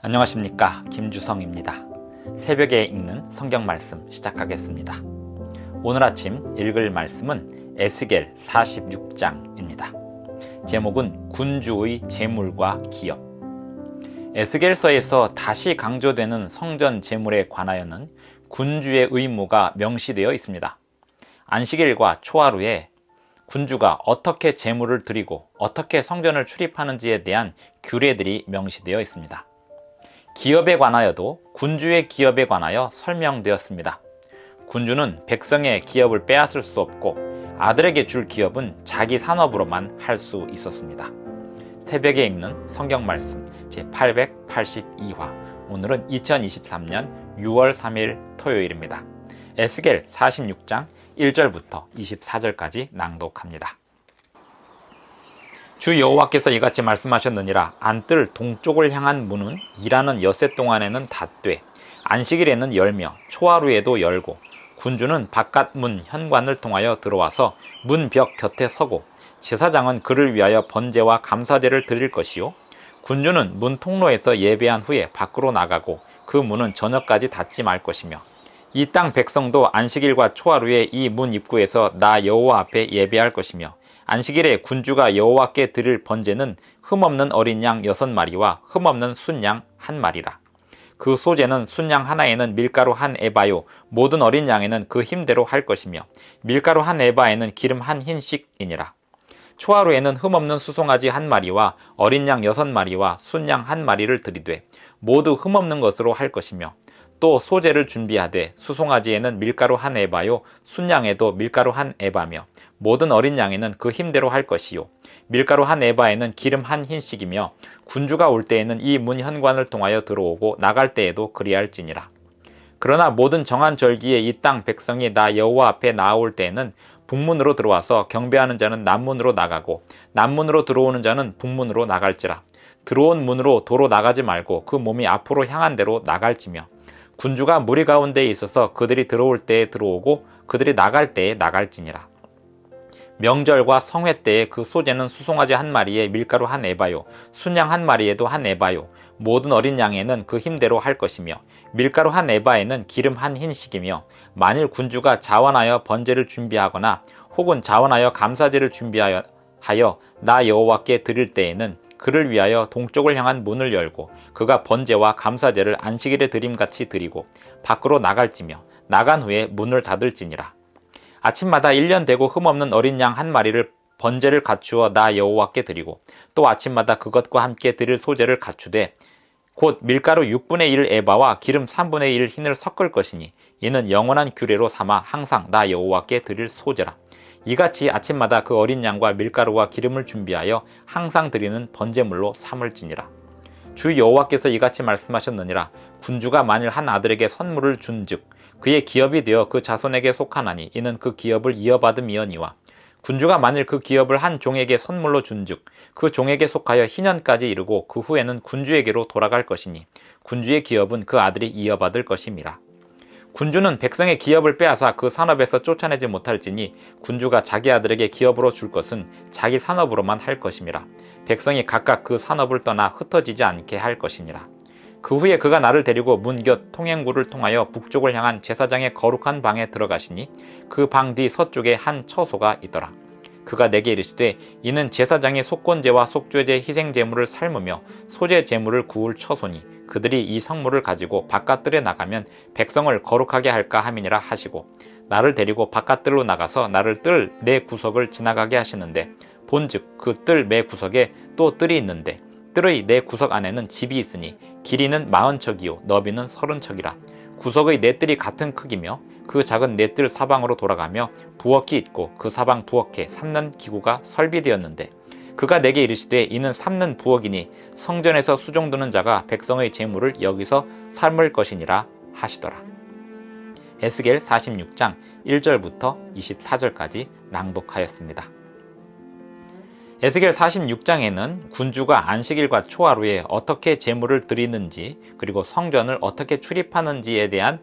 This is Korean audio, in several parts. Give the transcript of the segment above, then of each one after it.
안녕하십니까, 김주성입니다. 새벽에 읽는 성경 말씀 시작하겠습니다. 오늘 아침 읽을 말씀은 에스겔 46장입니다. 제목은 군주의 재물과 기업. 에스겔서에서 다시 강조되는 성전 재물에 관하여는 군주의 의무가 명시되어 있습니다. 안식일과 초하루에 군주가 어떻게 재물을 드리고 어떻게 성전을 출입하는지에 대한 규례들이 명시되어 있습니다. 기업에 관하여도 군주의 기업에 관하여 설명되었습니다. 군주는 백성의 기업을 빼앗을 수 없고 아들에게 줄 기업은 자기 산업으로만 할 수 있었습니다. 새벽에 읽는 성경 말씀 제882화, 오늘은 2023년 6월 3일 토요일입니다. 에스겔 46장 1절부터 24절까지 낭독합니다. 주 여호와께서 이같이 말씀하셨느니라. 안뜰 동쪽을 향한 문은 일하는 엿새 동안에는 닫되 안식일에는 열며 초하루에도 열고, 군주는 바깥 문 현관을 통하여 들어와서 문 벽 곁에 서고 제사장은 그를 위하여 번제와 감사제를 드릴 것이요, 군주는 문 통로에서 예배한 후에 밖으로 나가고 그 문은 저녁까지 닫지 말 것이며, 이 땅 백성도 안식일과 초하루에 이 문 입구에서 나 여호와 앞에 예배할 것이며, 안식일에 군주가 여호와께 드릴 번제는 흠없는 어린 양 6마리와 흠없는 순양 1마리라. 그 소제는 순양 하나에는 밀가루 1에바요, 모든 어린 양에는 그 힘대로 할 것이며, 밀가루 1에바에는 기름 1흰씩이니라. 초하루에는 흠없는 수송아지 1마리와 어린 양 6마리와 순양 1마리를 드리되 모두 흠없는 것으로 할 것이며, 또 소제를 준비하되 수송아지에는 밀가루 1에바요, 순양에도 밀가루 1에바며 모든 어린 양에는 그 힘대로 할 것이요, 밀가루 1에바에는 기름 1흰씩이며, 군주가 올 때에는 이 문 현관을 통하여 들어오고 나갈 때에도 그리할지니라. 그러나 모든 정한 절기에 이 땅 백성이 나 여호와 앞에 나아올 때에는 북문으로 들어와서 경배하는 자는 남문으로 나가고 남문으로 들어오는 자는 북문으로 나갈지라. 들어온 문으로 도로 나가지 말고 그 몸이 앞으로 향한 대로 나갈지며, 군주가 무리 가운데에 있어서 그들이 들어올 때에 들어오고 그들이 나갈 때에 나갈지니라. 명절과 성회 때에 그 소제는 수송아지 1마리에 밀가루 1에바요, 순양 1마리에도 1에바요, 모든 어린 양에는 그 힘대로 할 것이며, 밀가루 1에바에는 기름 1흰씩이며, 만일 군주가 자원하여 번제를 준비하거나 혹은 자원하여 감사제를 준비하여 나 여호와께 드릴 때에는 그를 위하여 동쪽을 향한 문을 열고 그가 번제와 감사제를 안식일에 드림같이 드리고 밖으로 나갈지며, 나간 후에 문을 닫을지니라. 아침마다 1년 되고 흠없는 어린 양 1마리를 번제를 갖추어 나 여호와께 드리고, 또 아침마다 그것과 함께 드릴 소제를 갖추되 곧 밀가루 6분의 1 에바와 기름 3분의 1 흰을 섞을 것이니, 이는 영원한 규례로 삼아 항상 나 여호와께 드릴 소제라. 이같이 아침마다 그 어린 양과 밀가루와 기름을 준비하여 항상 드리는 번제물로 삼을지니라. 주 여호와께서 이같이 말씀하셨느니라. 군주가 만일 한 아들에게 선물을 준즉 그의 기업이 되어 그 자손에게 속하나니, 이는 그 기업을 이어받음이여니와, 군주가 만일 그 기업을 한 종에게 선물로 준즉 그 종에게 속하여 희년까지 이르고 그 후에는 군주에게로 돌아갈 것이니, 군주의 기업은 그 아들이 이어받을 것임이라. 군주는 백성의 기업을 빼앗아 그 산업에서 쫓아내지 못할지니, 군주가 자기 아들에게 기업으로 줄 것은 자기 산업으로만 할 것임이라. 백성이 각각 그 산업을 떠나 흩어지지 않게 할 것이니라. 그 후에 그가 나를 데리고 문 곁 통행구를 통하여 북쪽을 향한 제사장의 거룩한 방에 들어가시니, 그 방 뒤 서쪽에 한 처소가 있더라. 그가 내게 이르시되, 이는 제사장이 속건제와 속죄제 희생제물을 삶으며 소제 제물을 구울 처소니, 그들이 이 성물을 가지고 바깥들에 나가면 백성을 거룩하게 할까 함이니라 하시고, 나를 데리고 바깥들로 나가서 나를 뜰 네 구석을 지나가게 하시는데, 본즉 그 뜰 매 구석에 또 뜰이 있는데 뜰의 네 구석 안에는 집이 있으니 길이는 40척이요 너비는 30척이라. 구석의 네 뜰이 같은 크기며 그 작은 네 뜰 사방으로 돌아가며 부엌이 있고 그 사방 부엌에 삶는 기구가 설비되었는데, 그가 내게 이르시되, 이는 삶는 부엌이니 성전에서 수종드는 자가 백성의 재물을 여기서 삶을 것이니라 하시더라. 에스겔 46장 1절부터 24절까지 낭독하였습니다. 에스겔 46장에는 군주가 안식일과 초하루에 어떻게 제물을 드리는지, 그리고 성전을 어떻게 출입하는지에 대한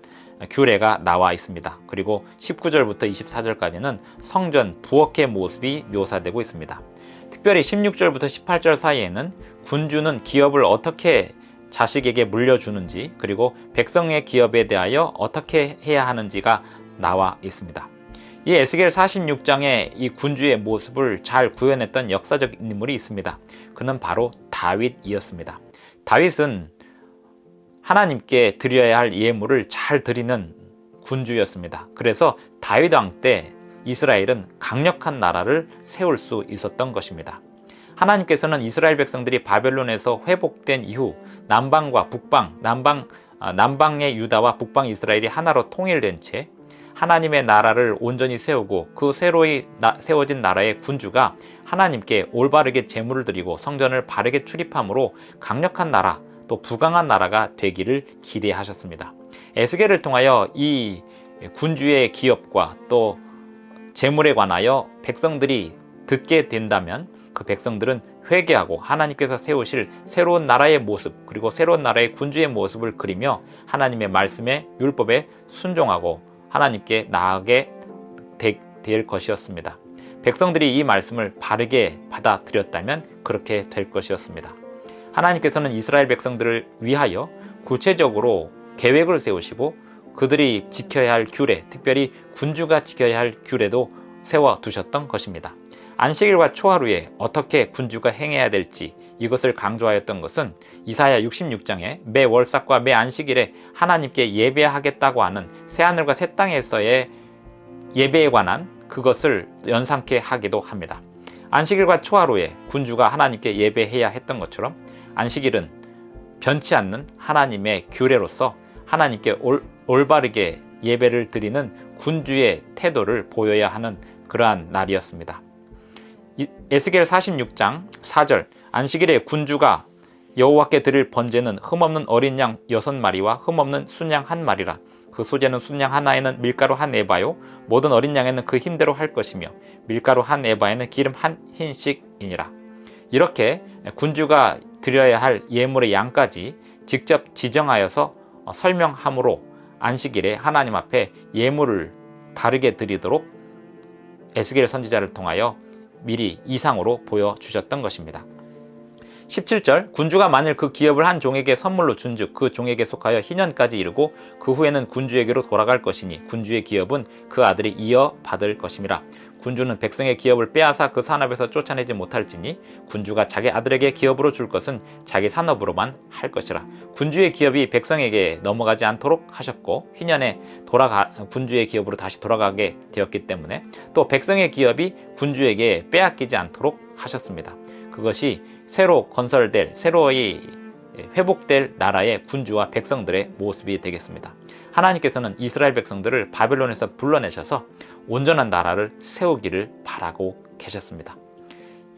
규례가 나와 있습니다. 그리고 19절부터 24절까지는 성전 부엌의 모습이 묘사되고 있습니다. 특별히 16절부터 18절 사이에는 군주는 기업을 어떻게 자식에게 물려주는지, 그리고 백성의 기업에 대하여 어떻게 해야 하는지가 나와 있습니다. 이 에스겔 46장에 이 군주의 모습을 잘 구현했던 역사적 인물이 있습니다. 그는 바로 다윗이었습니다. 다윗은 하나님께 드려야 할 예물을 잘 드리는 군주였습니다. 그래서 다윗 왕 때 이스라엘은 강력한 나라를 세울 수 있었던 것입니다. 하나님께서는 이스라엘 백성들이 바벨론에서 회복된 이후 남방과 북방, 남방의 유다와 북방 이스라엘이 하나로 통일된 채 하나님의 나라를 온전히 세우고 그 새로이 세워진 나라의 군주가 하나님께 올바르게 제물을 드리고 성전을 바르게 출입함으로 강력한 나라, 또 부강한 나라가 되기를 기대하셨습니다. 에스겔을 통하여 이 군주의 기업과 또 제물에 관하여 백성들이 듣게 된다면 그 백성들은 회개하고 하나님께서 세우실 새로운 나라의 모습, 그리고 새로운 나라의 군주의 모습을 그리며 하나님의 말씀에 율법에 순종하고 하나님께 나아가게 될 것이었습니다. 백성들이 이 말씀을 바르게 받아들였다면 그렇게 될 것이었습니다. 하나님께서는 이스라엘 백성들을 위하여 구체적으로 계획을 세우시고 그들이 지켜야 할 규례, 특별히 군주가 지켜야 할 규례도 세워두셨던 것입니다. 안식일과 초하루에 어떻게 군주가 행해야 될지 이것을 강조하였던 것은 이사야 66장에 매 월삭과 매 안식일에 하나님께 예배하겠다고 하는 새하늘과 새 땅에서의 예배에 관한 그것을 연상케 하기도 합니다. 안식일과 초하루에 군주가 하나님께 예배해야 했던 것처럼 안식일은 변치 않는 하나님의 규례로서 하나님께 올바르게 예배를 드리는 군주의 태도를 보여야 하는 그러한 날이었습니다. 에스겔 46장 4절 안식일에 군주가 여호와께 드릴 번제는 흠없는 어린 양 6마리와 흠없는 순양 1마리라. 그 소재는 순양 하나에는 밀가루 1에바요 모든 어린 양에는 그 힘대로 할 것이며 밀가루 1에바에는 기름 1흰씩이니라. 이렇게 군주가 드려야 할 예물의 양까지 직접 지정하여서 설명함으로 안식일에 하나님 앞에 예물을 바르게 드리도록 에스겔 선지자를 통하여 미리 이상으로 보여주셨던 것입니다. 17절 군주가 만일 그 기업을 한 종에게 선물로 준즉 그 종에게 속하여 희년까지 이르고 그 후에는 군주에게로 돌아갈 것이니 군주의 기업은 그 아들이 이어받을 것임이라. 군주는 백성의 기업을 빼앗아 그 산업에서 쫓아내지 못할지니 군주가 자기 아들에게 기업으로 줄 것은 자기 산업으로만 할 것이라. 군주의 기업이 백성에게 넘어가지 않도록 하셨고 희년에 군주의 기업으로 다시 돌아가게 되었기 때문에 또 백성의 기업이 군주에게 빼앗기지 않도록 하셨습니다. 그것이 새로 건설될, 새로이 회복될 나라의 군주와 백성들의 모습이 되겠습니다. 하나님께서는 이스라엘 백성들을 바벨론에서 불러내셔서 온전한 나라를 세우기를 바라고 계셨습니다.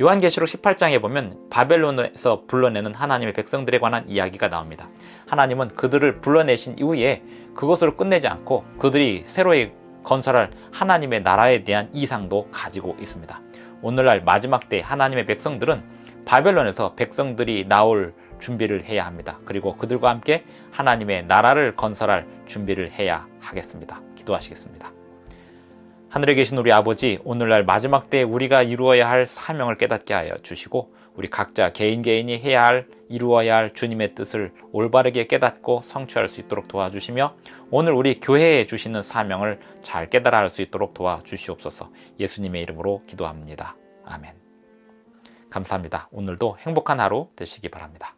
요한계시록 18장에 보면 바벨론에서 불러내는 하나님의 백성들에 관한 이야기가 나옵니다. 하나님은 그들을 불러내신 이후에 그것으로 끝내지 않고 그들이 새로이 건설할 하나님의 나라에 대한 이상도 가지고 있습니다. 오늘날 마지막 때 하나님의 백성들은 바벨론에서 백성들이 나올 준비를 해야 합니다. 그리고 그들과 함께 하나님의 나라를 건설할 준비를 해야 하겠습니다. 기도하시겠습니다. 하늘에 계신 우리 아버지, 오늘날 마지막 때에 우리가 이루어야 할 사명을 깨닫게 하여 주시고 우리 각자 개인이 해야 할, 이루어야 할 주님의 뜻을 올바르게 깨닫고 성취할 수 있도록 도와주시며 오늘 우리 교회에 주시는 사명을 잘 깨달아 할 수 있도록 도와주시옵소서. 예수님의 이름으로 기도합니다. 아멘. 감사합니다. 오늘도 행복한 하루 되시기 바랍니다.